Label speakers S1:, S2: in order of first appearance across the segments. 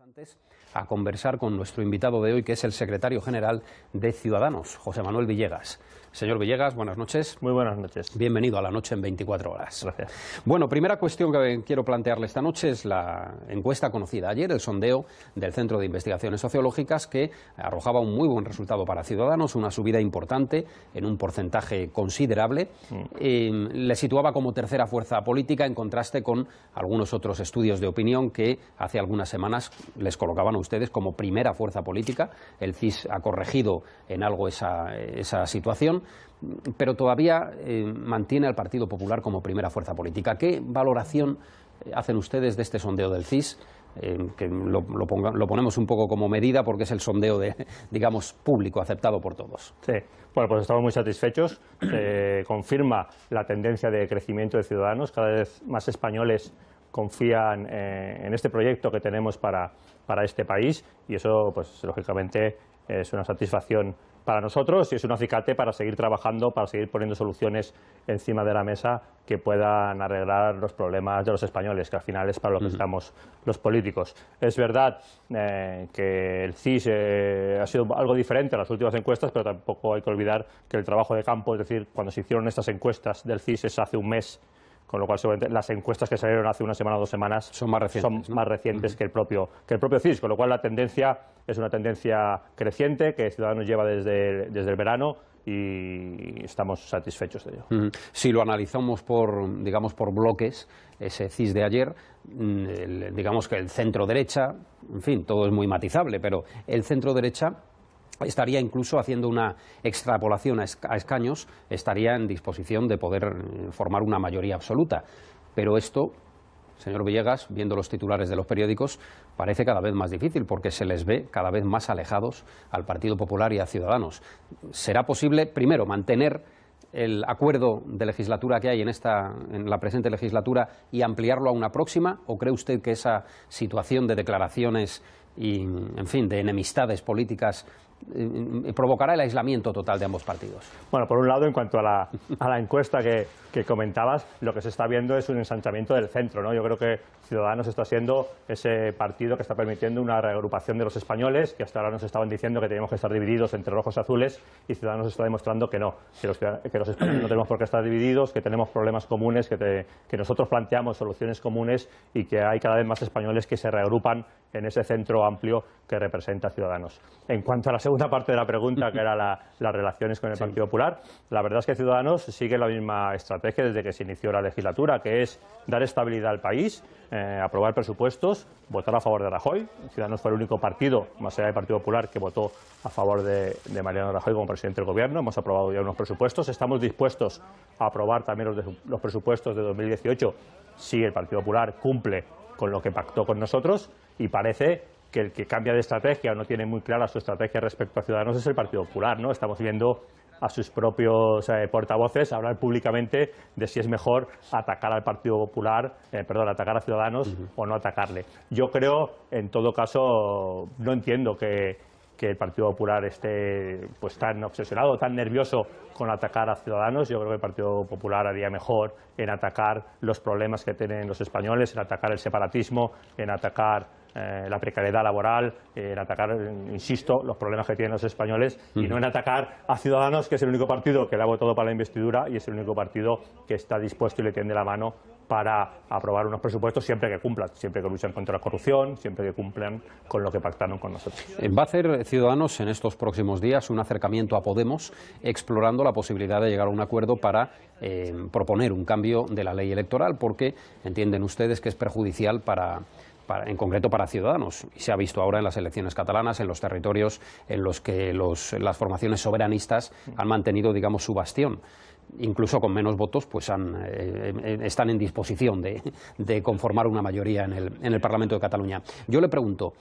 S1: Antes a conversar con nuestro invitado de hoy, que es el secretario general de Ciudadanos, José Manuel Villegas. Señor Villegas, buenas noches.
S2: Muy buenas noches.
S1: Bienvenido a La Noche en 24 horas.
S2: Gracias.
S1: Bueno, primera cuestión que quiero plantearle esta noche es la encuesta conocida ayer, el sondeo del Centro de Investigaciones Sociológicas, que arrojaba un muy buen resultado para Ciudadanos, una subida importante en un porcentaje considerable. Le situaba como tercera fuerza política en contraste con algunos otros estudios de opinión que hace algunas semanas les colocaban a ustedes como primera fuerza política. El CIS ha corregido en algo esa situación, pero todavía mantiene al Partido Popular como primera fuerza política. ¿Qué valoración hacen ustedes de este sondeo del CIS? Que lo ponemos un poco como medida porque es el sondeo digamos, público, aceptado por todos.
S2: Sí, bueno, pues estamos muy satisfechos. Confirma la tendencia de crecimiento de Ciudadanos. Cada vez más españoles confían en este proyecto que tenemos para este país, y eso, pues lógicamente, es una satisfacción para nosotros y es un acicate para seguir trabajando, para seguir poniendo soluciones encima de la mesa que puedan arreglar los problemas de los españoles, que al final es para lo que estamos los políticos. Es verdad que el CIS ha sido algo diferente a las últimas encuestas, pero tampoco hay que olvidar que el trabajo de campo, es decir, cuando se hicieron estas encuestas del CIS es hace un mes, con lo cual seguramente las encuestas que salieron hace una semana o 2 semanas
S1: son más recientes,
S2: que el propio CIS, con lo cual la tendencia es una tendencia creciente que Ciudadanos lleva desde el verano y estamos satisfechos de ello.
S1: Si lo analizamos por bloques, ese CIS de ayer, digamos que el centro-derecha, en fin, todo es muy matizable, pero el centro-derecha estaría incluso haciendo una extrapolación a escaños, estaría en disposición de poder formar una mayoría absoluta. Pero esto, señor Villegas, viendo los titulares de los periódicos, parece cada vez más difícil porque se les ve cada vez más alejados al Partido Popular y a Ciudadanos. ¿Será posible, primero, mantener el acuerdo de legislatura que hay en la presente legislatura y ampliarlo a una próxima? ¿O cree usted que esa situación de declaraciones y, en fin, de enemistades políticas provocará el aislamiento total de ambos partidos?
S2: Bueno, por un lado, en cuanto a la encuesta que comentabas, lo que se está viendo es un ensanchamiento del centro, ¿no? Yo creo que Ciudadanos está siendo ese partido que está permitiendo una reagrupación de los españoles, que hasta ahora nos estaban diciendo que teníamos que estar divididos entre rojos y azules, y Ciudadanos está demostrando que no, que los españoles no tenemos por qué estar divididos, que tenemos problemas comunes, que nosotros planteamos soluciones comunes y que hay cada vez más españoles que se reagrupan en ese centro amplio que representa Ciudadanos. En cuanto a la segunda parte de la pregunta, que era las relaciones con el Partido Popular, la verdad es que Ciudadanos sigue la misma estrategia desde que se inició la legislatura, que es dar estabilidad al país, aprobar presupuestos, votar a favor de Rajoy. Ciudadanos fue el único partido, más allá del Partido Popular, que votó a favor de Mariano Rajoy como presidente del Gobierno. Hemos aprobado ya unos presupuestos. Estamos dispuestos a aprobar también los presupuestos de 2018 si el Partido Popular cumple con lo que pactó con nosotros, y parece que el que cambia de estrategia o no tiene muy clara su estrategia respecto a Ciudadanos es el Partido Popular, ¿no? Estamos viendo a sus propios portavoces hablar públicamente de si es mejor atacar al Partido Popular, atacar a Ciudadanos o no atacarle. Yo creo, en todo caso, no entiendo que el Partido Popular esté pues tan obsesionado, tan nervioso con atacar a Ciudadanos. Yo creo que el Partido Popular haría mejor en atacar los problemas que tienen los españoles, en atacar el separatismo, en atacar la precariedad laboral, en atacar, insisto, los problemas que tienen los españoles y no en atacar a Ciudadanos, que es el único partido que le ha votado para la investidura y es el único partido que está dispuesto y le tiende la mano para aprobar unos presupuestos siempre que cumplan, siempre que luchan contra la corrupción, siempre que cumplan con lo que pactaron con nosotros.
S1: ¿Va a hacer Ciudadanos en estos próximos días un acercamiento a Podemos, explorando la posibilidad de llegar a un acuerdo para proponer un cambio de la ley electoral? Porque entienden ustedes que es perjudicial en concreto para Ciudadanos, y se ha visto ahora en las elecciones catalanas, en los territorios en los que las formaciones soberanistas han mantenido, digamos, su bastión. Incluso con menos votos, pues están en disposición de conformar una mayoría en el Parlamento de Cataluña. Yo le pregunto,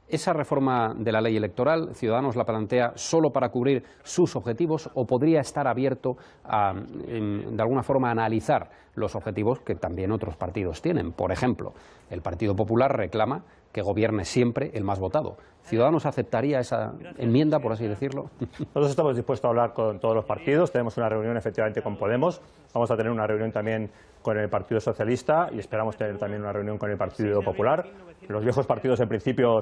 S1: ¿esa reforma de la ley electoral Ciudadanos la plantea solo para cubrir sus objetivos o podría estar abierto a, de alguna forma, analizar los objetivos que también otros partidos tienen. Por ejemplo, el Partido Popular reclama que gobierne siempre el más votado. ¿Ciudadanos aceptaría esa enmienda, por así decirlo?
S2: Nosotros estamos dispuestos a hablar con todos los partidos. Tenemos una reunión efectivamente con Podemos. Vamos a tener una reunión también con el Partido Socialista y esperamos tener también una reunión con el Partido Popular. Los viejos partidos, en principio,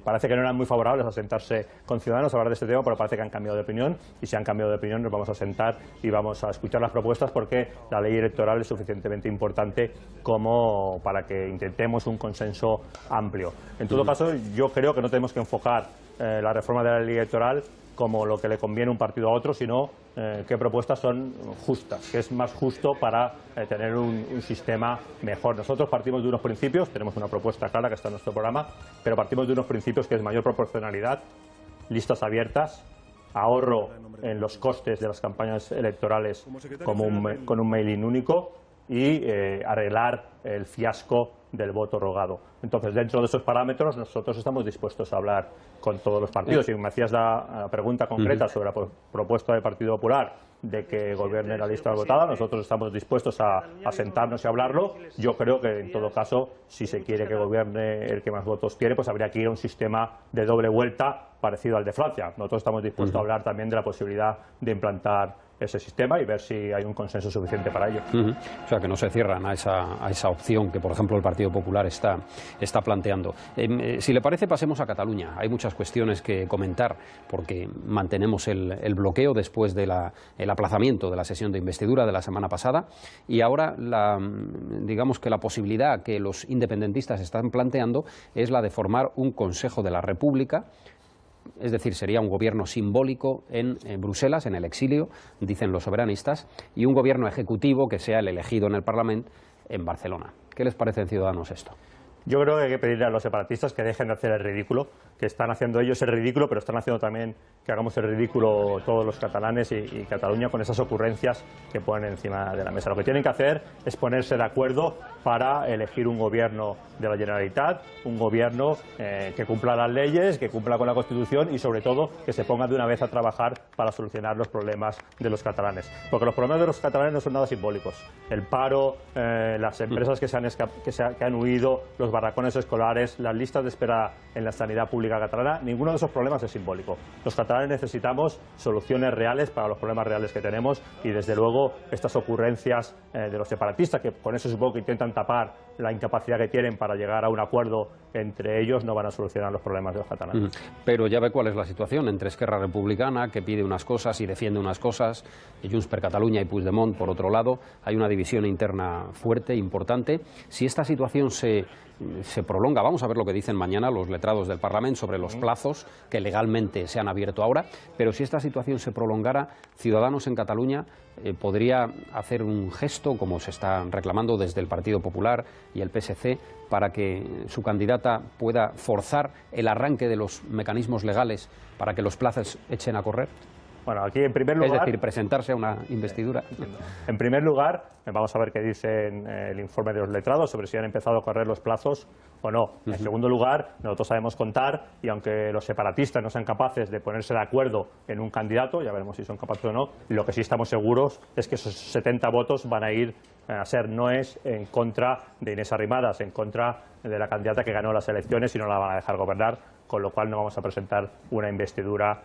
S2: parece que no eran muy favorables a sentarse con Ciudadanos a hablar de este tema, pero parece que han cambiado de opinión, y si han cambiado de opinión nos vamos a sentar y vamos a escuchar las propuestas, porque la ley electoral es suficientemente importante como para que intentemos un consenso amplio. En todo caso, yo creo que no tenemos que enfocar la reforma de la ley electoral como lo que le conviene un partido a otro, sino qué propuestas son justas, qué es más justo para tener un sistema mejor. Nosotros partimos de unos principios, tenemos una propuesta clara que está en nuestro programa, pero partimos de unos principios que es mayor proporcionalidad, listas abiertas, ahorro en los costes de las campañas electorales con un mail-in único y arreglar el fiasco del voto rogado. Entonces, dentro de esos parámetros, nosotros estamos dispuestos a hablar con todos los partidos. Si me hacías la pregunta concreta sobre la propuesta del Partido Popular de que gobierne la lista votada, nosotros estamos dispuestos a sentarnos y hablarlo. Yo creo que, en todo caso, si se quiere que gobierne el que más votos tiene, pues habría que ir a un sistema de doble vuelta parecido al de Francia. Nosotros estamos dispuestos a hablar también de la posibilidad de implantar ese sistema y ver si hay un consenso suficiente para ello.
S1: O sea, que no se cierran a esa opción que, por ejemplo, el Partido Popular está planteando. Si le parece, pasemos a Cataluña. Hay muchas cuestiones que comentar, porque mantenemos el bloqueo después del aplazamiento de la sesión de investidura de la semana pasada, y ahora digamos que la posibilidad que los independentistas están planteando es la de formar un Consejo de la República. Es decir, sería un gobierno simbólico en Bruselas, en el exilio, dicen los soberanistas, y un gobierno ejecutivo que sea el elegido en el Parlamento en Barcelona. ¿Qué les parece en Ciudadanos esto?
S2: Yo creo que hay que pedirle a los separatistas que dejen de hacer el ridículo, que están haciendo ellos el ridículo, pero están haciendo también que hagamos el ridículo todos los catalanes y Cataluña con esas ocurrencias que ponen encima de la mesa. Lo que tienen que hacer es ponerse de acuerdo para elegir un gobierno de la Generalitat, un gobierno que cumpla las leyes, que cumpla con la Constitución y, sobre todo, que se ponga de una vez a trabajar para solucionar los problemas de los catalanes. Porque los problemas de los catalanes no son nada simbólicos. El paro, las empresas que han huido, los barracones escolares, las listas de espera en la sanidad pública catalana, ninguno de esos problemas es simbólico. Los catalanes necesitamos soluciones reales para los problemas reales que tenemos y, desde luego, estas ocurrencias de los separatistas, que con eso supongo que intentan tapar la incapacidad que tienen para llegar a un acuerdo entre ellos, no van a solucionar los problemas de los catalanes.
S1: Pero ya ve cuál es la situación entre Esquerra Republicana, que pide unas cosas y defiende unas cosas, y Junts per Catalunya y Puigdemont, por otro lado. Hay una división interna fuerte, importante. Si esta situación se prolonga, vamos a ver lo que dicen mañana los letrados del Parlamento sobre los plazos que legalmente se han abierto ahora, pero si esta situación se prolongara, Ciudadanos en Cataluña podría hacer un gesto, como se está reclamando desde el Partido Popular y el PSC, para que su candidata pueda forzar el arranque de los mecanismos legales para que los plazos echen a correr.
S2: Bueno, aquí en primer lugar...
S1: Es decir, presentarse a una investidura.
S2: En primer lugar, vamos a ver qué dice el informe de los letrados sobre si han empezado a correr los plazos o no. En segundo lugar, nosotros sabemos contar, y aunque los separatistas no sean capaces de ponerse de acuerdo en un candidato, ya veremos si son capaces o no, lo que sí estamos seguros es que esos 70 votos van a ir a ser noes en contra de Inés Arrimadas, en contra de la candidata que ganó las elecciones, y no la van a dejar gobernar, con lo cual no vamos a presentar una investidura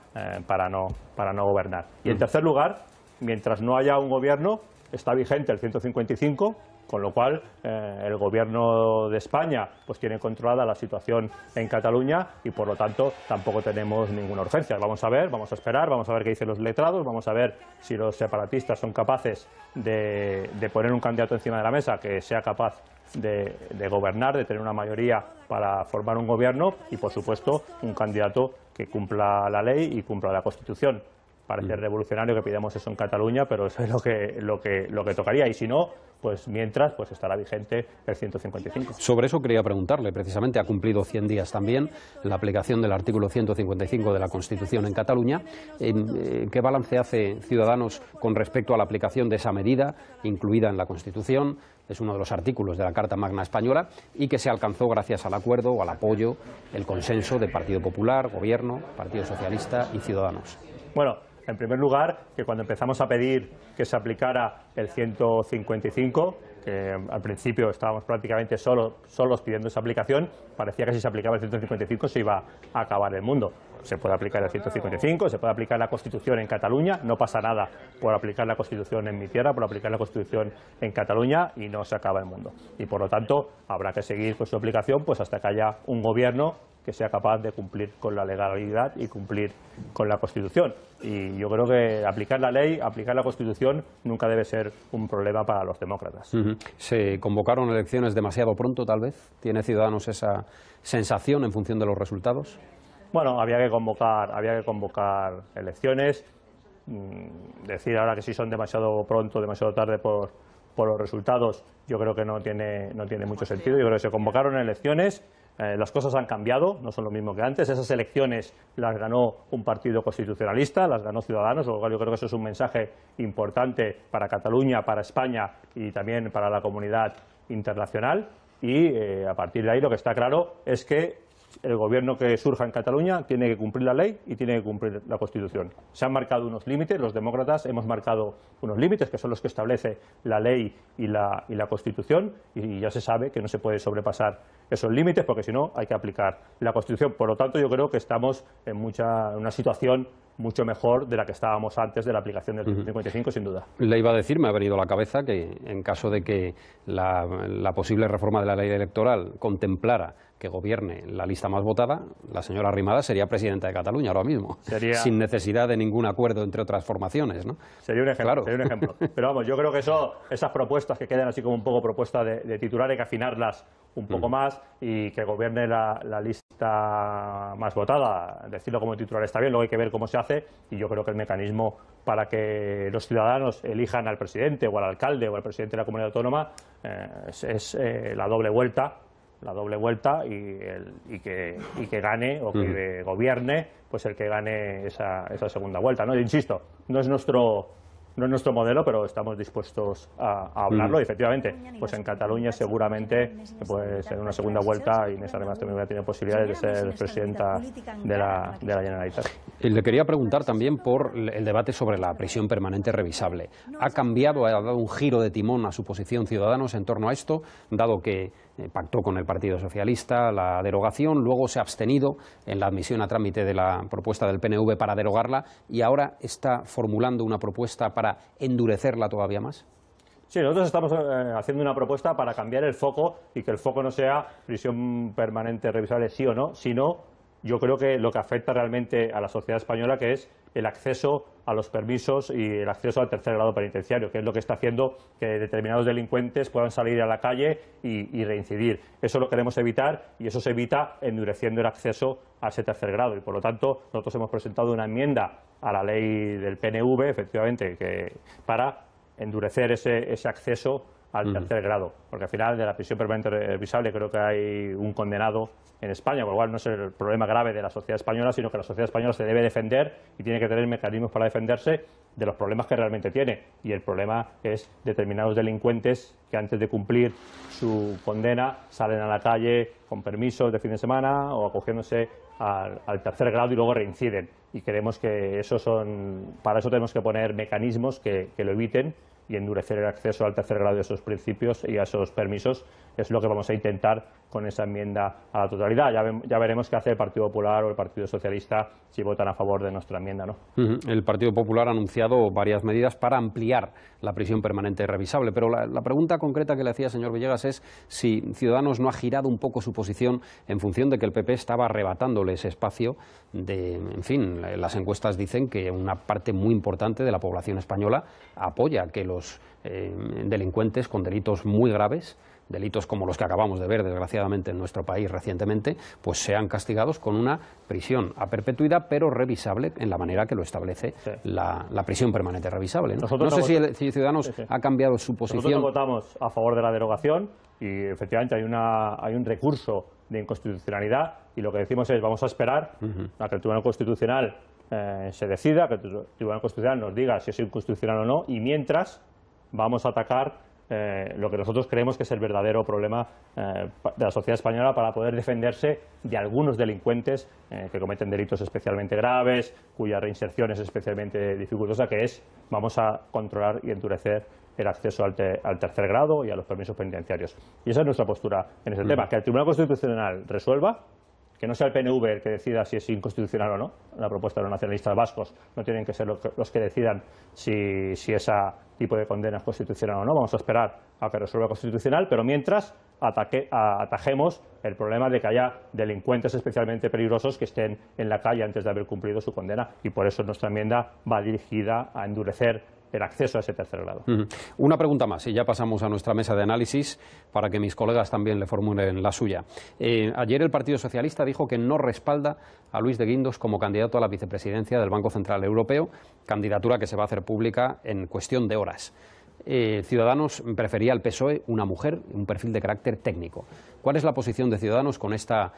S2: para no gobernar. Y en tercer lugar, mientras no haya un gobierno, está vigente el 155, con lo cual el gobierno de España pues tiene controlada la situación en Cataluña y, por lo tanto, tampoco tenemos ninguna urgencia. Vamos a ver, vamos a esperar, vamos a ver qué dicen los letrados, vamos a ver si los separatistas son capaces de poner un candidato encima de la mesa que sea capaz de gobernar, de tener una mayoría para formar un gobierno y, por supuesto, un candidato que cumpla la ley y cumpla la Constitución. Parece revolucionario que pidamos eso en Cataluña, pero eso es lo que tocaría. Y si no, pues mientras pues estará vigente el 155.
S1: Sobre eso quería preguntarle, precisamente. Ha cumplido 100 días también la aplicación del artículo 155 de la Constitución en Cataluña. ¿Qué balance hace Ciudadanos con respecto a la aplicación de esa medida incluida en la Constitución? Es uno de los artículos de la Carta Magna Española y que se alcanzó gracias al acuerdo o al apoyo, el consenso del Partido Popular, Gobierno, Partido Socialista y Ciudadanos.
S2: Bueno, en primer lugar, que cuando empezamos a pedir que se aplicara el 155, que al principio estábamos prácticamente solos pidiendo esa aplicación, parecía que si se aplicaba el 155 se iba a acabar el mundo. Se puede aplicar el 155, se puede aplicar la Constitución en Cataluña, no pasa nada por aplicar la Constitución en mi tierra, por aplicar la Constitución en Cataluña y no se acaba el mundo. Y por lo tanto habrá que seguir con su aplicación pues hasta que haya un gobierno que sea capaz de cumplir con la legalidad y cumplir con la Constitución. Y yo creo que aplicar la ley, aplicar la Constitución nunca debe ser un problema para los demócratas.
S1: ¿Se convocaron elecciones demasiado pronto, tal vez? ¿Tiene Ciudadanos esa sensación en función de los resultados?
S2: Bueno, había que convocar elecciones. Decir ahora que si son demasiado pronto, demasiado tarde por los resultados, yo creo que no tiene mucho sentido. Yo creo que se convocaron elecciones. Las cosas han cambiado, no son lo mismo que antes. Esas elecciones las ganó un partido constitucionalista, las ganó Ciudadanos, lo cual yo creo que eso es un mensaje importante para Cataluña, para España y también para la comunidad internacional. Y a partir de ahí lo que está claro es que el gobierno que surja en Cataluña tiene que cumplir la ley y tiene que cumplir la Constitución. Se han marcado unos límites, los demócratas hemos marcado unos límites que son los que establece la ley y la Constitución, y ya se sabe que no se puede sobrepasar esos límites porque si no hay que aplicar la Constitución. Por lo tanto, yo creo que estamos en una situación mucho mejor de la que estábamos antes de la aplicación del 155, sin duda.
S1: Le iba a decir, me ha venido a la cabeza que en caso de que la posible reforma de la ley electoral contemplara que gobierne la lista más votada, la señora Arrimadas sería presidenta de Cataluña ahora mismo, sin necesidad de ningún acuerdo entre otras formaciones, ¿no?
S2: Sería un ejemplo,
S1: claro.
S2: Sería un ejemplo. Pero vamos, yo creo que esas propuestas que quedan así como un poco propuestas de titular, hay que afinarlas un poco más y que gobierne la lista más votada. Decirlo como titular está bien, luego hay que ver cómo se hace, y yo creo que el mecanismo para que los ciudadanos elijan al presidente o al alcalde o al presidente de la comunidad autónoma es la doble vuelta y que gane o que gobierne pues el que gane esa segunda vuelta, ¿no? Yo insisto, no es nuestro modelo, pero estamos dispuestos a hablarlo. Y efectivamente, pues en Cataluña seguramente pues en una segunda vuelta Inés Arrimadas también va a tener posibilidades de ser presidenta de la Generalitat.
S1: Y le quería preguntar también por el debate sobre la prisión permanente revisable. ¿Ha cambiado, ha dado un giro de timón a su posición Ciudadanos en torno a esto, dado que pactó con el Partido Socialista la derogación, luego se ha abstenido en la admisión a trámite de la propuesta del PNV para derogarla y ahora está formulando una propuesta para endurecerla todavía más?
S2: Sí, nosotros estamos haciendo una propuesta para cambiar el foco y que el foco no sea prisión permanente revisable sí o no, sino yo creo que lo que afecta realmente a la sociedad española, que es el acceso a los permisos y el acceso al tercer grado penitenciario, que es lo que está haciendo que determinados delincuentes puedan salir a la calle y reincidir. Eso lo queremos evitar y eso se evita endureciendo el acceso a ese tercer grado. Y por lo tanto, nosotros hemos presentado una enmienda a la ley del PNV, efectivamente, para endurecer ese acceso al tercer grado, porque al final de la prisión permanente revisable creo que hay un condenado en España, por lo cual no es el problema grave de la sociedad española, sino que la sociedad española se debe defender y tiene que tener mecanismos para defenderse de los problemas que realmente tiene, y el problema es determinados delincuentes que antes de cumplir su condena salen a la calle con permisos de fin de semana o acogiéndose al tercer grado y luego reinciden, y creemos que para eso tenemos que poner mecanismos que lo eviten, y endurecer el acceso al tercer grado de esos principios y a esos permisos es lo que vamos a intentar con esa enmienda a la totalidad. Ya veremos qué hace el Partido Popular o el Partido Socialista si votan a favor de nuestra enmienda, ¿no?
S1: El Partido Popular ha anunciado varias medidas para ampliar la prisión permanente revisable, pero la pregunta concreta que le hacía, señor Villegas, es si Ciudadanos no ha girado un poco su posición en función de que el PP estaba arrebatándole ese espacio en fin, las encuestas dicen que una parte muy importante de la población española apoya que los delincuentes con delitos muy graves, delitos como los que acabamos de ver desgraciadamente en nuestro país recientemente, pues sean castigados con una prisión a perpetuidad, pero revisable en la manera que lo establece la prisión permanente revisable, ¿no? No sé si Ciudadanos ha cambiado su posición.
S2: Nosotros votamos a favor de la derogación y efectivamente hay un recurso de inconstitucionalidad, y lo que decimos es vamos a esperar a que el Tribunal Constitucional se decida, que el Tribunal Constitucional nos diga si es inconstitucional o no, y mientras vamos a atacar lo que nosotros creemos que es el verdadero problema de la sociedad española para poder defenderse de algunos delincuentes que cometen delitos especialmente graves, cuya reinserción es especialmente dificultosa, que es vamos a controlar y endurecer el acceso al tercer grado y a los permisos penitenciarios. Y esa es nuestra postura en ese tema, que el Tribunal Constitucional resuelva, que no sea el PNV el que decida si es inconstitucional o no. La propuesta de los nacionalistas vascos no tienen que ser los que decidan si ese tipo de condena es constitucional o no. Vamos a esperar a que resuelva el Constitucional, pero mientras atajemos el problema de que haya delincuentes especialmente peligrosos que estén en la calle antes de haber cumplido su condena. Y por eso nuestra enmienda va dirigida a endurecer el acceso a ese tercer grado.
S1: Una pregunta más y ya pasamos a nuestra mesa de análisis para que mis colegas también le formulen la suya. Ayer el Partido Socialista dijo que no respalda a Luis de Guindos como candidato a la vicepresidencia del Banco Central Europeo, candidatura que se va a hacer pública en cuestión de horas. Ciudadanos prefería al PSOE una mujer, un perfil de carácter técnico. ¿Cuál es la posición de Ciudadanos con esta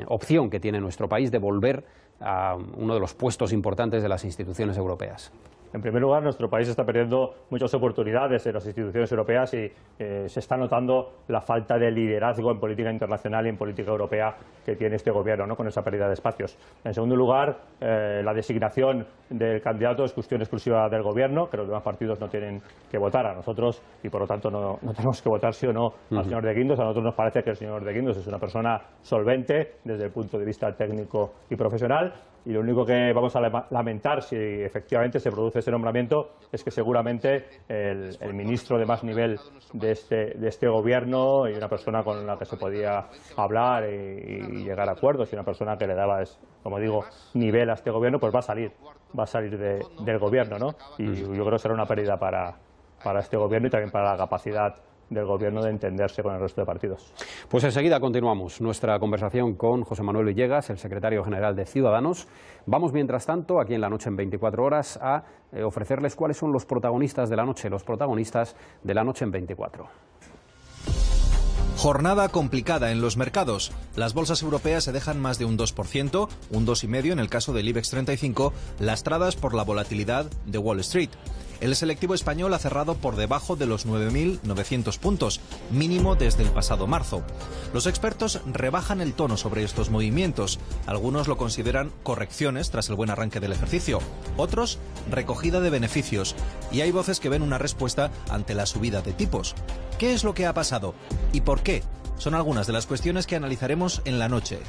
S1: opción que tiene nuestro país de volver a uno de los puestos importantes de las instituciones europeas?
S2: En primer lugar, nuestro país está perdiendo muchas oportunidades en las instituciones europeas y se está notando la falta de liderazgo en política internacional y en política europea que tiene este gobierno, ¿no?, con esa pérdida de espacios. En segundo lugar, la designación del candidato es cuestión exclusiva del gobierno, que los demás partidos no tienen que votar a nosotros y por lo tanto no tenemos que votar sí o no al señor de Guindos. A nosotros nos parece que el señor de Guindos es una persona solvente desde el punto de vista técnico y profesional. Y lo único que vamos a lamentar si efectivamente se produce ese nombramiento es que seguramente el ministro de más nivel de este gobierno y una persona con la que se podía hablar y llegar a acuerdos y una persona que le daba, como digo, nivel a este gobierno, pues va a salir del gobierno, ¿no? Y yo creo que será una pérdida para este gobierno y también para la capacidad del gobierno de entenderse con el resto de partidos.
S1: Pues enseguida continuamos nuestra conversación con José Manuel Villegas, el secretario general de Ciudadanos. Vamos, mientras tanto, aquí en La Noche en 24 horas, a ofrecerles cuáles son los protagonistas de la noche, los protagonistas de La Noche en 24.
S3: Jornada complicada en los mercados. Las bolsas europeas se dejan más de un 2%, un 2,5% en el caso del IBEX 35, lastradas por la volatilidad de Wall Street. El selectivo español ha cerrado por debajo de los 9.900 puntos, mínimo desde el pasado marzo. Los expertos rebajan el tono sobre estos movimientos. Algunos lo consideran correcciones tras el buen arranque del ejercicio, otros recogida de beneficios. Y hay voces que ven una respuesta ante la subida de tipos. ¿Qué es lo que ha pasado? ¿Y por qué? Son algunas de las cuestiones que analizaremos en la noche.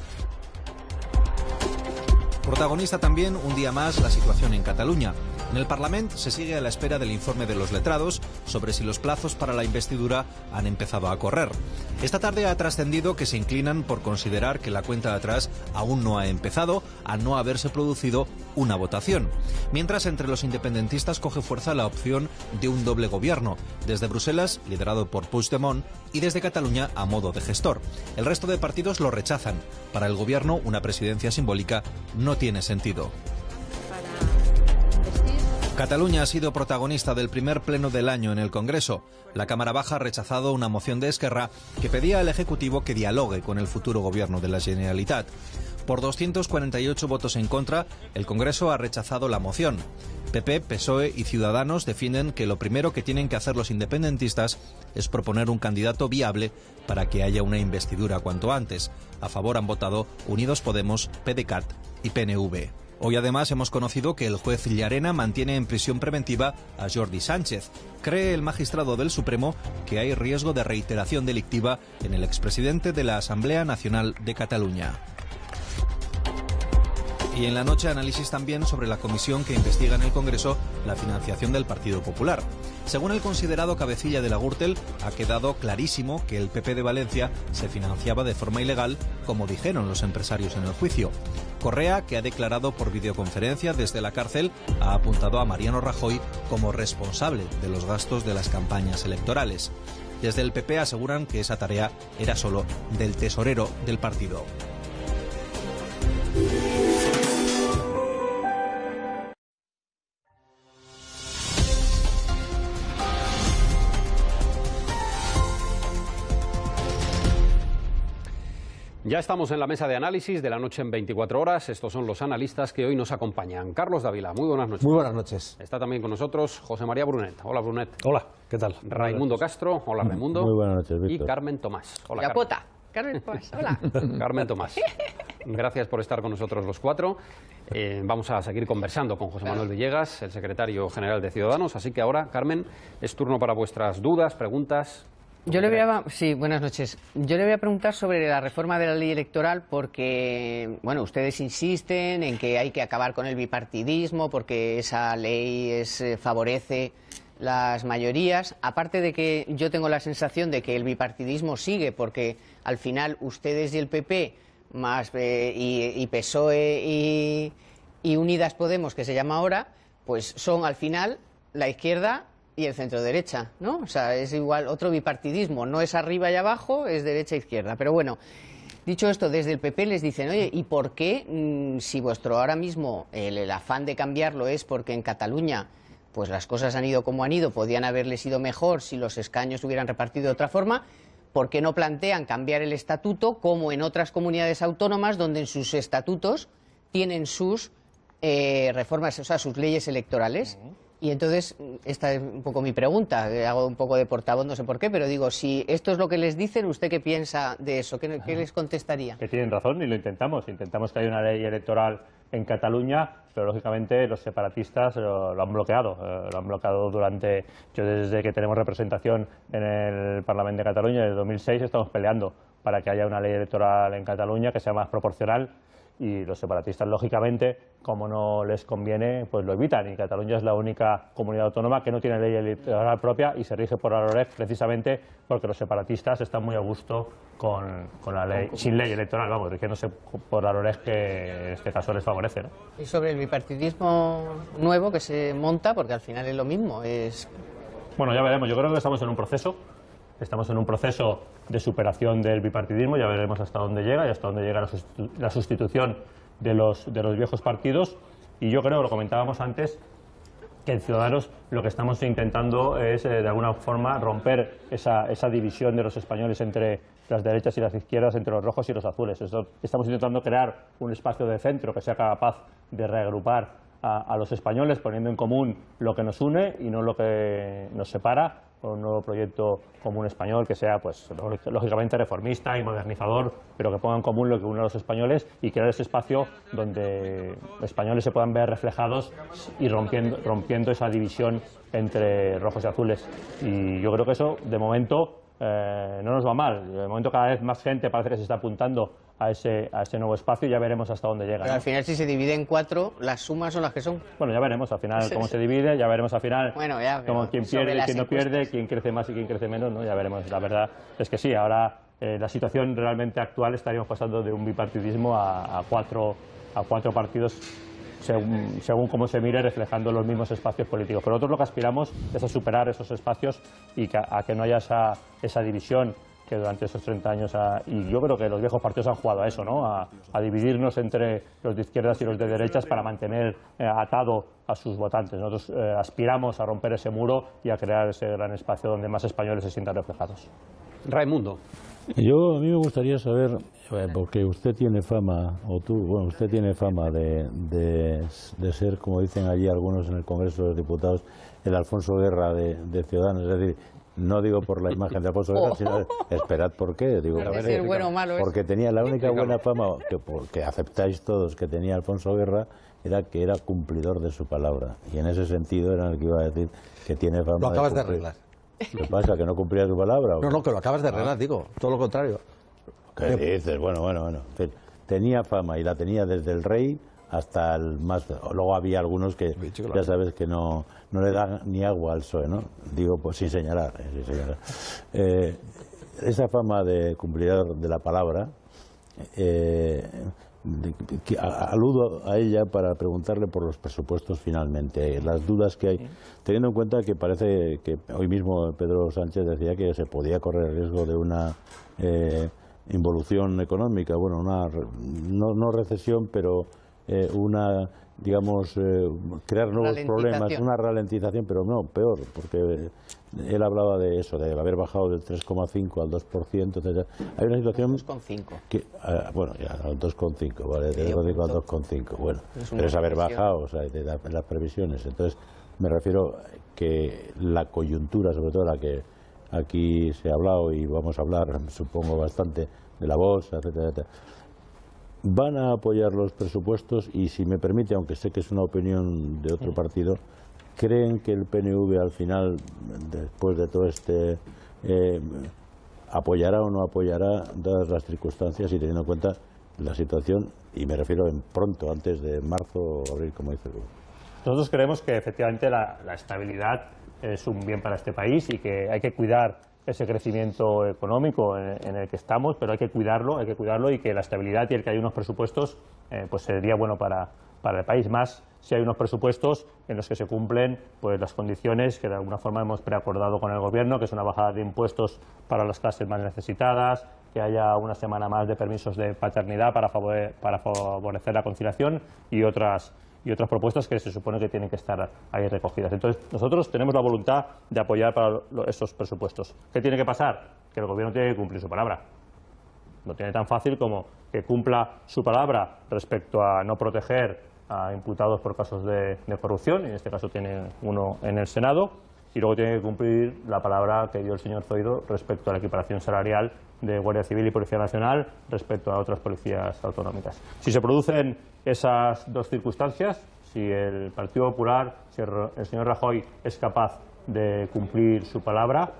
S3: Protagonista también, un día más, la situación en Cataluña. En el Parlamento se sigue a la espera del informe de los letrados sobre si los plazos para la investidura han empezado a correr. Esta tarde ha trascendido que se inclinan por considerar que la cuenta atrás aún no ha empezado, a no haberse producido una votación. Mientras, entre los independentistas coge fuerza la opción de un doble gobierno, desde Bruselas, liderado por Puigdemont, y desde Cataluña a modo de gestor. El resto de partidos lo rechazan. Para el gobierno, una presidencia simbólica no tiene sentido. Cataluña ha sido protagonista del primer pleno del año en el Congreso. La Cámara Baja ha rechazado una moción de Esquerra que pedía al Ejecutivo que dialogue con el futuro gobierno de la Generalitat. Por 248 votos en contra, el Congreso ha rechazado la moción. PP, PSOE y Ciudadanos defienden que lo primero que tienen que hacer los independentistas es proponer un candidato viable para que haya una investidura cuanto antes. A favor han votado Unidos Podemos, PDeCAT y PNV. Hoy además hemos conocido que el juez Llarena mantiene en prisión preventiva a Jordi Sánchez. Cree el magistrado del Supremo que hay riesgo de reiteración delictiva en el expresidente de la Asamblea Nacional de Cataluña. Y en la noche, análisis también sobre la comisión que investiga en el Congreso la financiación del Partido Popular. Según el considerado cabecilla de la Gürtel, ha quedado clarísimo que el PP de Valencia se financiaba de forma ilegal, como dijeron los empresarios en el juicio. Correa, que ha declarado por videoconferencia desde la cárcel, ha apuntado a Mariano Rajoy como responsable de los gastos de las campañas electorales. Desde el PP aseguran que esa tarea era solo del tesorero del partido.
S1: Ya estamos en la mesa de análisis de La Noche en 24 horas. Estos son los analistas que hoy nos acompañan. Carlos Dávila, muy buenas noches.
S4: Muy buenas noches.
S1: Está también con nosotros José María Brunet. Hola, Brunet.
S4: Hola, ¿qué tal?
S1: Raimundo Castro. Hola, Raimundo.
S5: Muy buenas noches, Víctor.
S1: Y Carmen Tomás. Hola,
S6: La pota. Carmen Tomás, hola.
S1: Carmen Tomás. Gracias por estar con nosotros los cuatro. Vamos a seguir conversando con José Manuel Villegas, el secretario general de Ciudadanos, así que ahora, Carmen, es turno para vuestras dudas, preguntas.
S4: Sí, buenas noches. Yo le voy a preguntar sobre la reforma de la ley electoral porque, bueno, ustedes insisten en que hay que acabar con el bipartidismo porque esa ley favorece las mayorías. Aparte de que yo tengo la sensación de que el bipartidismo sigue porque al final ustedes y el PP más y PSOE y Unidas Podemos, que se llama ahora, pues son al final la izquierda y el centro derecha, ¿no? O sea, es igual otro bipartidismo, no es arriba y abajo, es derecha e izquierda. Pero bueno, dicho esto, desde el PP les dicen, oye, ¿y por qué, si vuestro ahora mismo el afán de cambiarlo es porque en Cataluña pues las cosas han ido como han ido, podían haberles ido mejor si los escaños se hubieran repartido de otra forma? ¿Por qué no plantean cambiar el estatuto como en otras comunidades autónomas donde en sus estatutos tienen sus reformas, o sea, sus leyes electorales? Y entonces, esta es un poco mi pregunta, hago un poco de portavoz, no sé por qué, pero digo, si esto es lo que les dicen, ¿usted qué piensa de eso? ¿Qué les contestaría?
S2: Que tienen razón y lo intentamos que haya una ley electoral en Cataluña, pero lógicamente los separatistas lo han bloqueado durante... Yo desde que tenemos representación en el Parlamento de Cataluña, desde 2006, estamos peleando para que haya una ley electoral en Cataluña que sea más proporcional. Y los separatistas, lógicamente, como no les conviene, pues lo evitan. Y Cataluña es la única comunidad autónoma que no tiene ley electoral propia y se rige por la LOREG precisamente porque los separatistas están muy a gusto con la ley, sin ley electoral, vamos, rigiéndose por la LOREG, que en este caso les favorece, ¿no?
S4: Y sobre el bipartidismo nuevo que se monta, porque al final es lo mismo, es...
S2: Bueno, ya veremos. Yo creo que estamos en un proceso. Estamos en un proceso de superación del bipartidismo, ya veremos hasta dónde llega y hasta dónde llega la sustitución de los viejos partidos. Y yo creo, lo comentábamos antes, que en Ciudadanos lo que estamos intentando es, de alguna forma, romper esa división de los españoles entre las derechas y las izquierdas, entre los rojos y los azules. Estamos intentando crear un espacio de centro que sea capaz de reagrupar a los españoles, poniendo en común lo que nos une y no lo que nos separa, con un nuevo proyecto común español que sea, pues, lógicamente reformista y modernizador, pero que ponga en común lo que une a los españoles y crear ese espacio donde los españoles se puedan ver reflejados y rompiendo esa división entre rojos y azules. Y yo creo que eso, de momento, no nos va mal. De momento, cada vez más gente parece que se está apuntando a ese nuevo espacio y ya veremos hasta dónde llega.
S4: Pero al final, si se divide en 4, las sumas son las que son.
S2: Bueno, ya veremos al final cómo se divide, ya veremos al final quién pierde, quién no pierde, quién crece más y quién crece menos, ¿no? Ya veremos. La verdad es que sí, ahora la situación realmente actual estaríamos pasando de un bipartidismo a cuatro partidos según cómo se mire, reflejando los mismos espacios políticos. Pero nosotros lo que aspiramos es a superar esos espacios y a que no haya esa división que durante esos 30 años y yo creo que los viejos partidos han jugado a eso, ¿no? A dividirnos entre los de izquierdas y los de derechas para mantener atado a sus votantes. Nosotros aspiramos a romper ese muro y a crear ese gran espacio donde más españoles se sientan reflejados.
S1: Raimundo.
S5: A mí me gustaría saber, porque usted tiene fama, usted tiene fama de ser, como dicen allí algunos en el Congreso de los Diputados, el Alfonso Guerra de Ciudadanos, es decir, no digo por la imagen de Alfonso Guerra, sino esperad por qué. Digo,
S4: bueno o malo,
S5: porque tenía la única buena fama que aceptáis todos que tenía Alfonso Guerra, era que era cumplidor de su palabra. Y en ese sentido era el que iba a decir que tiene fama.
S6: Lo acabas de arreglar.
S5: ¿Qué pasa? ¿Que no cumplía su palabra?
S6: No, que lo acabas de arreglar, digo, todo lo contrario.
S5: ¿Qué dices? Bueno. Tenía fama y la tenía desde el rey hasta el más... Luego había algunos que ya sabes que no le dan ni agua al PSOE, ¿no? Digo, pues sin señalar. Esa fama de cumplidor de la palabra, aludo a ella para preguntarle por los presupuestos finalmente, las dudas que hay, teniendo en cuenta que parece que hoy mismo Pedro Sánchez decía que se podía correr el riesgo de una involución económica, bueno, no recesión, pero crear nuevos problemas, una ralentización, pero no, peor, porque él hablaba de eso, de haber bajado del 3,5 al 2%, etc. Hay una situación...
S4: 2,5.
S5: Bueno, ya, al 2,5, ¿vale? De 2,5 al 2,5, bueno. Pero es haber bajado, o sea, de las previsiones. Entonces, me refiero que la coyuntura, sobre todo la que aquí se ha hablado y vamos a hablar, supongo, bastante, de la bolsa, etcétera, etcétera. van a apoyar los presupuestos y, si me permite, aunque sé que es una opinión de otro partido, ¿creen que el PNV al final, después de todo este, apoyará o no apoyará, dadas las circunstancias y teniendo en cuenta la situación, y me refiero en pronto, antes de marzo o abril, como dice Luis?
S2: Nosotros creemos que efectivamente la estabilidad es un bien para este país y que hay que cuidar ese crecimiento económico en el que estamos, pero hay que cuidarlo y que la estabilidad y el que hay unos presupuestos pues sería bueno para el país, más si hay unos presupuestos en los que se cumplen pues las condiciones que de alguna forma hemos preacordado con el Gobierno, que es una bajada de impuestos para las clases más necesitadas, que haya una semana más de permisos de paternidad para favorecer la conciliación y otras propuestas que se supone que tienen que estar ahí recogidas. Entonces, nosotros tenemos la voluntad de apoyar para estos presupuestos. ¿Qué tiene que pasar? Que el Gobierno tiene que cumplir su palabra. No tiene tan fácil como que cumpla su palabra respecto a no proteger a imputados por casos de corrupción, y en este caso tiene uno en el Senado, y luego tiene que cumplir la palabra que dio el señor Zoido respecto a la equiparación salarial de Guardia Civil y Policía Nacional respecto a otras policías autonómicas. Si se producen esas dos circunstancias, si el Partido Popular, si el señor Rajoy es capaz de cumplir su palabra,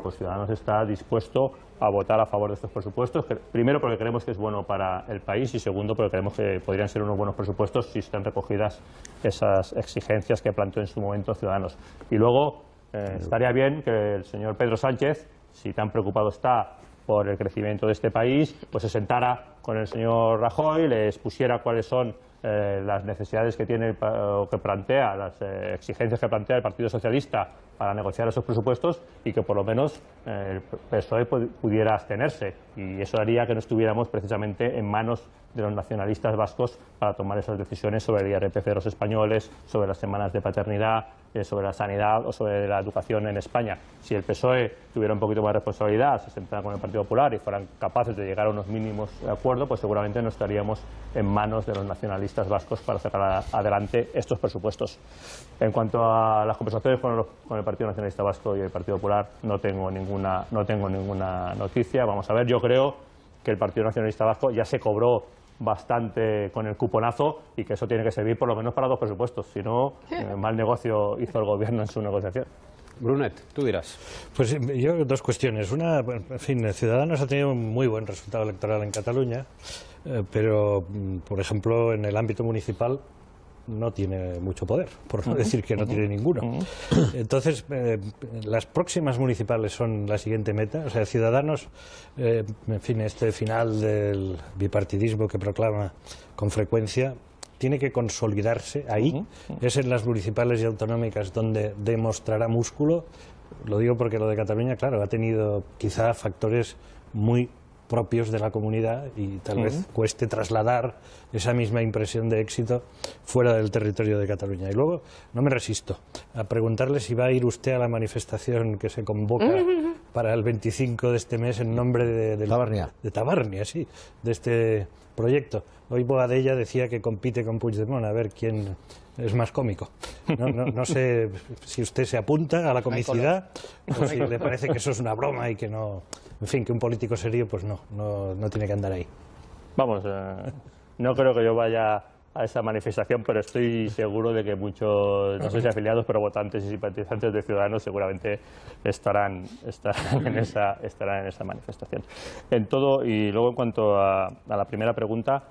S2: pues Ciudadanos está dispuesto a votar a favor de estos presupuestos, primero porque creemos que es bueno para el país y segundo porque creemos que podrían ser unos buenos presupuestos si están recogidas esas exigencias que planteó en su momento Ciudadanos. Y luego estaría bien que el señor Pedro Sánchez, si tan preocupado está por el crecimiento de este país, pues se sentara con el señor Rajoy, le expusiera cuáles son las necesidades que tiene o que plantea, las exigencias que plantea el Partido Socialista para negociar esos presupuestos y que por lo menos el PSOE pudiera abstenerse, y eso haría que no estuviéramos precisamente en manos de los nacionalistas vascos para tomar esas decisiones sobre el IRPF de los españoles, sobre las semanas de paternidad, sobre la sanidad o sobre la educación en España. Si el PSOE tuviera un poquito más de responsabilidad, se sentara con el Partido Popular y fueran capaces de llegar a unos mínimos de acuerdo, pues seguramente no estaríamos en manos de los nacionalistas vascos para sacar adelante estos presupuestos. En cuanto a las conversaciones con el Partido Nacionalista Vasco y el Partido Popular, no tengo ninguna noticia. Vamos a ver, yo creo que el Partido Nacionalista Vasco ya se cobró bastante con el cuponazo y que eso tiene que servir por lo menos para dos presupuestos, si no, mal negocio hizo el Gobierno en su negociación.
S1: Brunet, tú dirás.
S7: Pues yo dos cuestiones. Una, en fin, Ciudadanos ha tenido un muy buen resultado electoral en Cataluña, pero, por ejemplo, en el ámbito municipal no tiene mucho poder, por no decir que no tiene ninguno. Entonces, las próximas municipales son la siguiente meta. O sea, Ciudadanos, en fin, este final del bipartidismo que proclama con frecuencia, tiene que consolidarse ahí. Es en las municipales y autonómicas donde demostrará músculo. Lo digo porque lo de Cataluña, claro, ha tenido quizá factores muy propios de la comunidad y tal vez cueste trasladar esa misma impresión de éxito fuera del territorio de Cataluña. Y luego no me resisto a preguntarle si va a ir usted a la manifestación que se convoca para el 25 de este mes en nombre de Tabarnia, sí, de este proyecto. Hoy Boadella decía que compite con Puigdemont a ver quién es más cómico. No sé si usted se apunta a la comicidad o si le parece que eso es una broma y que no... En fin, que un político serio pues no tiene que andar ahí.
S2: Vamos, no creo que yo vaya a esa manifestación, pero estoy seguro de que muchos, no sé si afiliados, pero votantes y simpatizantes de Ciudadanos seguramente estarán en esa manifestación. En todo, y luego en cuanto a la primera pregunta,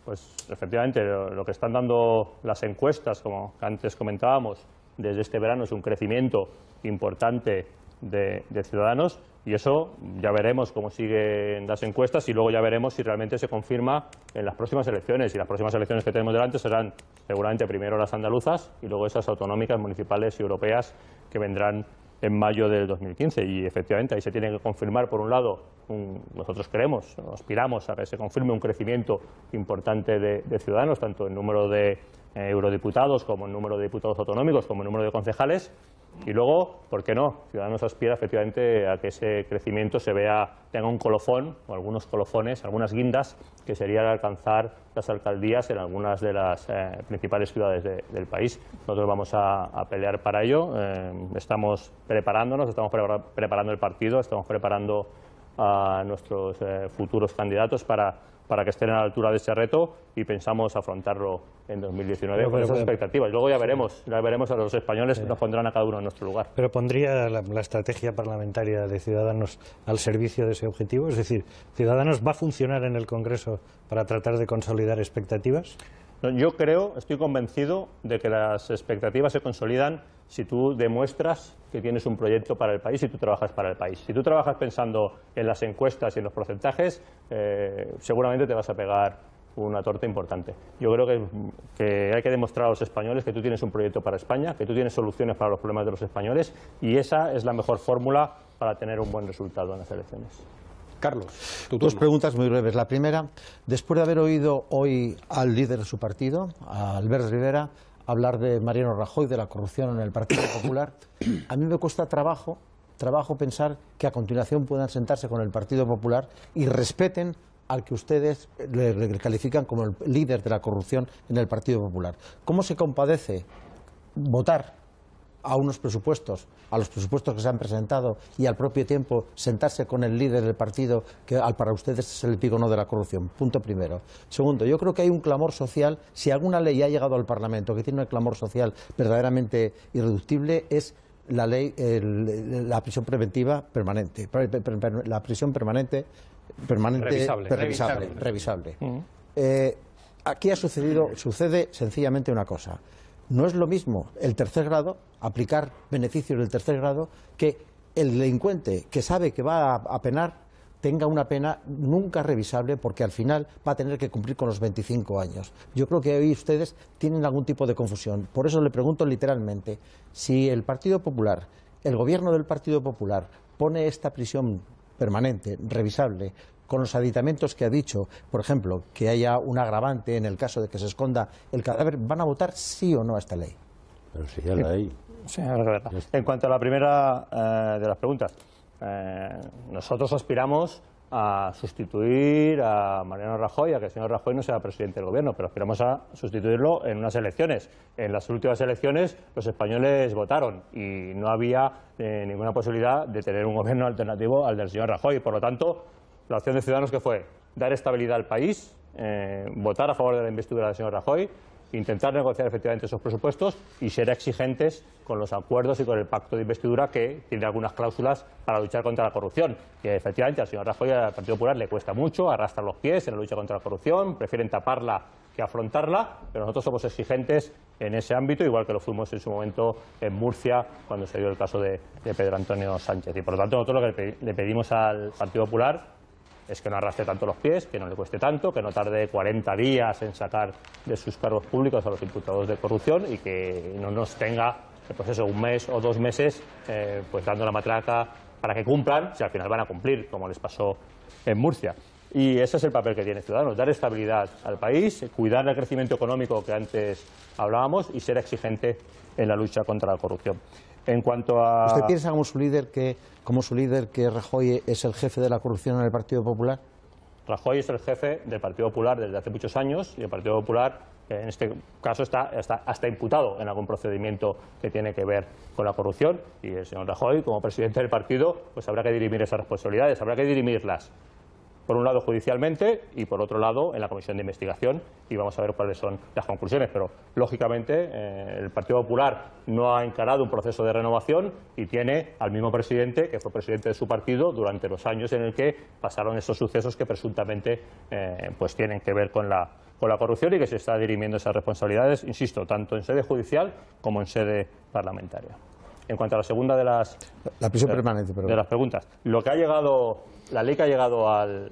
S2: pues efectivamente lo que están dando las encuestas, como antes comentábamos, desde este verano es un crecimiento importante de Ciudadanos, y eso ya veremos cómo siguen las encuestas y luego ya veremos si realmente se confirma en las próximas elecciones. Y las próximas elecciones que tenemos delante serán seguramente primero las andaluzas y luego esas autonómicas, municipales y europeas que vendrán en mayo del 2015. Y efectivamente ahí se tiene que confirmar, por un lado, nosotros queremos, aspiramos a que se confirme un crecimiento importante de Ciudadanos, tanto en número de eurodiputados como en número de diputados autonómicos como en número de concejales. Y luego, ¿por qué no? Ciudadanos aspira efectivamente a que ese crecimiento tenga un colofón o algunos colofones, algunas guindas, que sería alcanzar las alcaldías en algunas de las principales ciudades del país. Nosotros vamos a pelear para ello. Estamos preparándonos, estamos preparando el partido, estamos preparando a nuestros futuros candidatos para que estén a la altura de ese reto, y pensamos afrontarlo en 2019 con esas expectativas. Luego ya veremos a los españoles que nos pondrán a cada uno en nuestro lugar.
S7: Pero ¿pondría la estrategia parlamentaria de Ciudadanos al servicio de ese objetivo? Es decir, ¿Ciudadanos va a funcionar en el Congreso para tratar de consolidar expectativas?
S2: Yo estoy convencido de que las expectativas se consolidan si tú demuestras que tienes un proyecto para el país y tú trabajas para el país. Si tú trabajas pensando en las encuestas y en los porcentajes, seguramente te vas a pegar una torta importante. Yo creo que hay que demostrar a los españoles que tú tienes un proyecto para España, que tú tienes soluciones para los problemas de los españoles, y esa es la mejor fórmula para tener un buen resultado en las elecciones.
S1: Carlos, tu turno.
S6: Dos preguntas muy breves. La primera, después de haber oído hoy al líder de su partido, a Albert Rivera, hablar de Mariano Rajoy, de la corrupción en el Partido Popular, a mí me cuesta trabajo pensar que a continuación puedan sentarse con el Partido Popular y respeten al que ustedes le califican como el líder de la corrupción en el Partido Popular. ¿Cómo se compadece votar a unos presupuestos, a los presupuestos que se han presentado, y al propio tiempo sentarse con el líder del partido que para ustedes es el epígono de la corrupción? Punto primero. Segundo, yo creo que hay un clamor social. Si alguna ley ha llegado al Parlamento que tiene un clamor social verdaderamente irreductible, es la ley, la prisión preventiva permanente, la prisión permanente revisable. Aquí sucede sencillamente una cosa. No es lo mismo el tercer grado, aplicar beneficios del tercer grado, que el delincuente que sabe que va a penar tenga una pena nunca revisable, porque al final va a tener que cumplir con los 25 años. Yo creo que hoy ustedes tienen algún tipo de confusión. Por eso le pregunto literalmente, si el Partido Popular, el gobierno del Partido Popular, pone esta prisión permanente, revisable, con los aditamentos que ha dicho, por ejemplo, que haya un agravante en el caso de que se esconda el cadáver, ¿van a votar sí o no a esta ley?
S5: Pero si ya la hay.
S2: Sí, en cuanto a la primera de las preguntas, nosotros aspiramos a sustituir a Mariano Rajoy, a que el señor Rajoy no sea presidente del gobierno, pero aspiramos a sustituirlo en unas elecciones. En las últimas elecciones los españoles votaron y no había ninguna posibilidad de tener un gobierno alternativo al del señor Rajoy. Por lo tanto, la opción de Ciudadanos, que fue dar estabilidad al país, votar a favor de la investidura del señor Rajoy, intentar negociar efectivamente esos presupuestos y ser exigentes con los acuerdos y con el pacto de investidura, que tiene algunas cláusulas para luchar contra la corrupción. Que efectivamente al señor Rajoy y al Partido Popular le cuesta mucho, arrastran los pies en la lucha contra la corrupción, prefieren taparla que afrontarla, pero nosotros somos exigentes en ese ámbito, igual que lo fuimos en su momento en Murcia, cuando se dio el caso de Pedro Antonio Sánchez. Y por lo tanto nosotros lo que le pedimos al Partido Popular es que no arrastre tanto los pies, que no le cueste tanto, que no tarde 40 días en sacar de sus cargos públicos a los imputados de corrupción, y que no nos tenga, pues eso, un mes o 2 meses pues dando la matraca para que cumplan, si al final van a cumplir, como les pasó en Murcia. Y ese es el papel que tiene Ciudadanos: dar estabilidad al país, cuidar el crecimiento económico que antes hablábamos y ser exigente en la lucha contra la corrupción. En cuanto a...
S6: ¿Usted piensa como su líder que Rajoy es el jefe de la corrupción en el Partido Popular?
S2: Rajoy es el jefe del Partido Popular desde hace muchos años, y el Partido Popular en este caso está hasta imputado en algún procedimiento que tiene que ver con la corrupción, y el señor Rajoy, como presidente del partido, pues habrá que dirimir esas responsabilidades, habrá que dirimirlas, por un lado judicialmente y por otro lado en la comisión de investigación, y vamos a ver cuáles son las conclusiones. Pero lógicamente el Partido Popular no ha encarado un proceso de renovación y tiene al mismo presidente que fue presidente de su partido durante los años en el que pasaron esos sucesos que presuntamente pues tienen que ver con la corrupción, y que se está dirimiendo esas responsabilidades, insisto, tanto en sede judicial como en sede parlamentaria. En cuanto a la segunda de las...
S6: La prisión permanente,
S2: de las preguntas. La ley que ha llegado al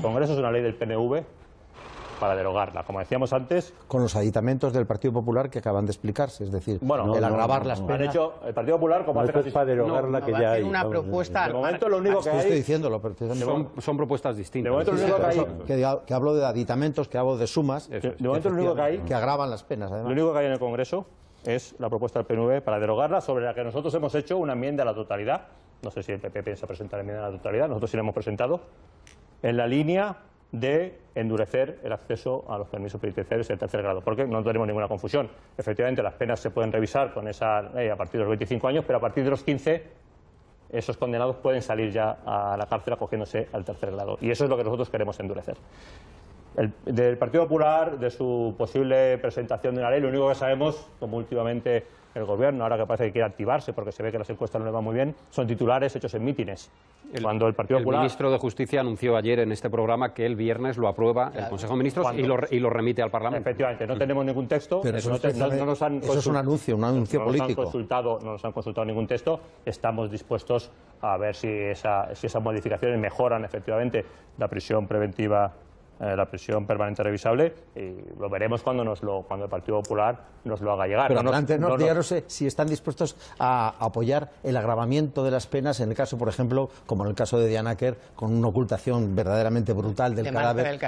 S2: Congreso es una ley del PNV para derogarla, como decíamos antes.
S6: Con los aditamentos del Partido Popular que acaban de explicarse, es decir,
S2: bueno,
S6: el agravar las penas.
S2: Han hecho el Partido Popular, como
S5: no es para derogarla, que ya hay.
S4: Una propuesta.
S2: De momento lo único que hay...
S6: Estoy diciéndolo, pero
S1: son propuestas distintas.
S2: De momento lo único que hay...
S6: Que hablo de aditamentos, que hablo de sumas.
S2: De momento lo único que hay...
S6: Que agravan las penas, además.
S2: Lo único que hay en el Congreso es la propuesta del PNV para derogarla, sobre la que nosotros hemos hecho una enmienda a la totalidad. No sé si el PP piensa presentar enmienda a la totalidad, nosotros sí la hemos presentado, en la línea de endurecer el acceso a los permisos penitenciarios de tercer grado, porque no tenemos ninguna confusión. Efectivamente, las penas se pueden revisar con esa ley a partir de los 25 años, pero a partir de los 15 esos condenados pueden salir ya a la cárcel acogiéndose al tercer grado. Y eso es lo que nosotros queremos endurecer. Del Partido Popular, de su posible presentación de una ley, lo único que sabemos, como últimamente el Gobierno, ahora que parece que quiere activarse porque se ve que las encuestas no le van muy bien, son titulares hechos en mítines. Cuando el Partido Popular...
S1: ministro de Justicia anunció ayer en este programa que el viernes lo aprueba el Consejo de Ministros y lo remite al Parlamento.
S2: Efectivamente, no tenemos ningún texto.
S6: Pero eso es un anuncio político.
S2: No nos han consultado ningún texto. Estamos dispuestos a ver si esas modificaciones mejoran efectivamente la prisión preventiva, la prisión permanente revisable, y lo veremos cuando el Partido Popular nos lo haga llegar.
S6: Pero ya no sé si están dispuestos a apoyar el agravamiento de las penas en el caso, por ejemplo, como en el caso de Diana Kerr, con una ocultación verdaderamente brutal del cadáver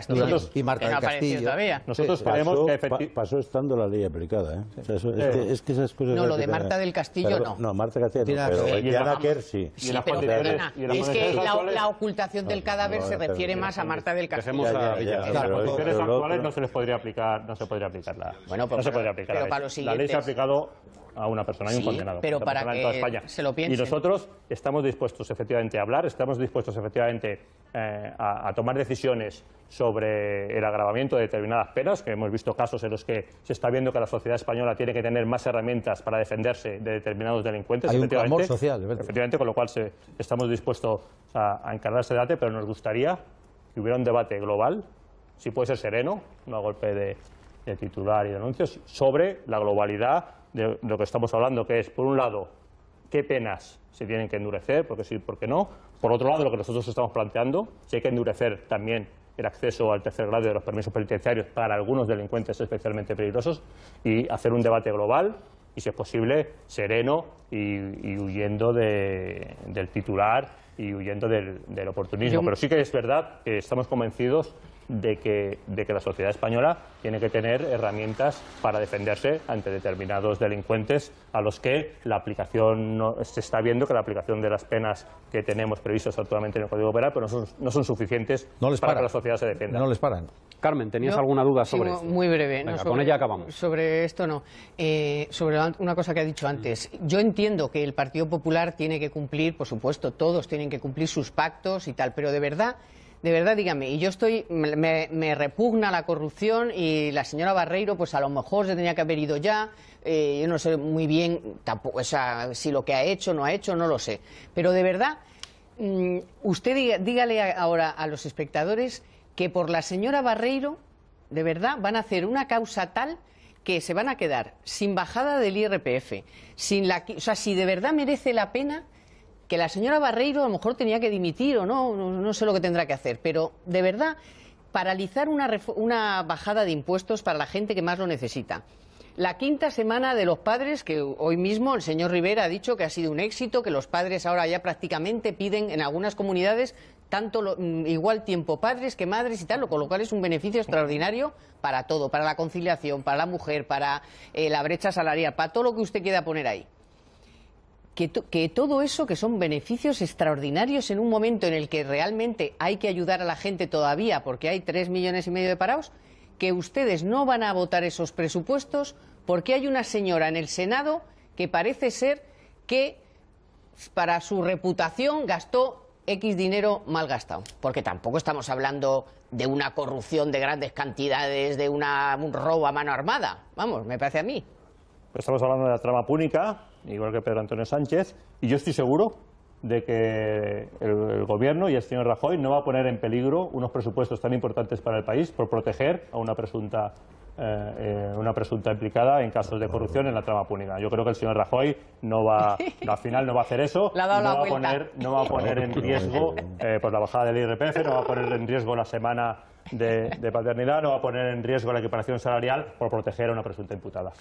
S6: y Marta del Castillo.
S2: Nosotros creemos que
S5: pasó estando la ley aplicada, ¿eh? O sea, es que esas cosas...
S4: No, lo de Marta del Castillo no.
S5: No, Marta del Castillo no, pero Diana Kerr sí.
S4: Sí, pero perdona, es que la ocultación del cadáver se refiere más a Marta del Castillo.
S2: Las condiciones actuales no se les podría aplicar, no se podría aplicar la la ley se ha aplicado a una persona y un condenado.
S4: Pero para que se lo piensen.
S2: Y nosotros estamos dispuestos efectivamente a hablar, estamos dispuestos efectivamente a tomar decisiones sobre el agravamiento de determinadas penas, que hemos visto casos en los que se está viendo que la sociedad española tiene que tener más herramientas para defenderse de determinados delincuentes.
S6: Hay un clamor social, ¿verdad?
S2: Efectivamente, con lo cual estamos dispuestos a encarar ese debate, pero nos gustaría que hubiera un debate global, si puede ser sereno, no a golpe de titular y de anuncios, sobre la globalidad de lo que estamos hablando, que es, por un lado, qué penas se tienen que endurecer, porque sí, porque no. Por otro lado, lo que nosotros estamos planteando, si hay que endurecer también el acceso al tercer grado de los permisos penitenciarios para algunos delincuentes especialmente peligrosos, y hacer un debate global y, si es posible, sereno y huyendo del titular y huyendo del oportunismo. Pero sí que es verdad que estamos convencidos de que la sociedad española tiene que tener herramientas para defenderse ante determinados delincuentes a los que la aplicación se está viendo que la aplicación de las penas que tenemos previstas actualmente en el Código Penal pero no son suficientes para que la sociedad se defienda.
S6: No les paran.
S1: Carmen, ¿tenías alguna duda sobre esto?
S4: Muy breve.
S1: Venga, con ella acabamos.
S4: Sobre esto no. Sobre una cosa que ha dicho antes. Yo entiendo que el Partido Popular tiene que cumplir, por supuesto, todos tienen que cumplir sus pactos y tal, pero de verdad, dígame, y yo me repugna la corrupción y la señora Barreiro, pues a lo mejor se tenía que haber ido ya, yo no sé muy bien tampoco, si lo que ha hecho, no lo sé, pero de verdad, usted dígale ahora a los espectadores que por la señora Barreiro, de verdad, van a hacer una causa tal que se van a quedar sin bajada del IRPF, si de verdad merece la pena que la señora Barreiro a lo mejor tenía que dimitir o no sé lo que tendrá que hacer, pero de verdad paralizar una bajada de impuestos para la gente que más lo necesita. La quinta semana de los padres, que hoy mismo el señor Rivera ha dicho que ha sido un éxito, que los padres ahora ya prácticamente piden en algunas comunidades igual tiempo padres que madres y tal, con lo cual es un beneficio extraordinario para todo, para la conciliación, para la mujer, para la brecha salarial, para todo lo que usted quiera poner ahí. Que todo eso, que son beneficios extraordinarios en un momento en el que realmente hay que ayudar a la gente todavía, porque hay 3,5 millones de parados, que ustedes no van a votar esos presupuestos porque hay una señora en el Senado que parece ser que para su reputación gastó X dinero mal gastado. Porque tampoco estamos hablando de una corrupción de grandes cantidades, de un robo a mano armada. Vamos, me parece a mí.
S2: Estamos hablando de la trama púnica, igual que Pedro Antonio Sánchez, y yo estoy seguro de que el Gobierno y el señor Rajoy no va a poner en peligro unos presupuestos tan importantes para el país por proteger a una presunta implicada en casos de corrupción en la trama púnica. Yo creo que el señor Rajoy al final no va a hacer eso, no va a poner en riesgo por la bajada del IRPF, no va a poner en riesgo la semana de paternidad, no va a poner en riesgo la equiparación salarial por proteger a una presunta imputada.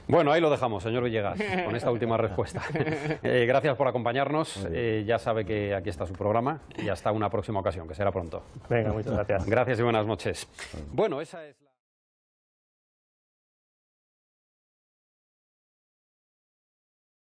S1: Bueno, ahí lo dejamos, señor Villegas, con esta última respuesta. Gracias por acompañarnos. Ya sabe que aquí está su programa y hasta una próxima ocasión, que será pronto.
S2: Venga, muchas gracias.
S1: Gracias y buenas noches. Bueno, esa es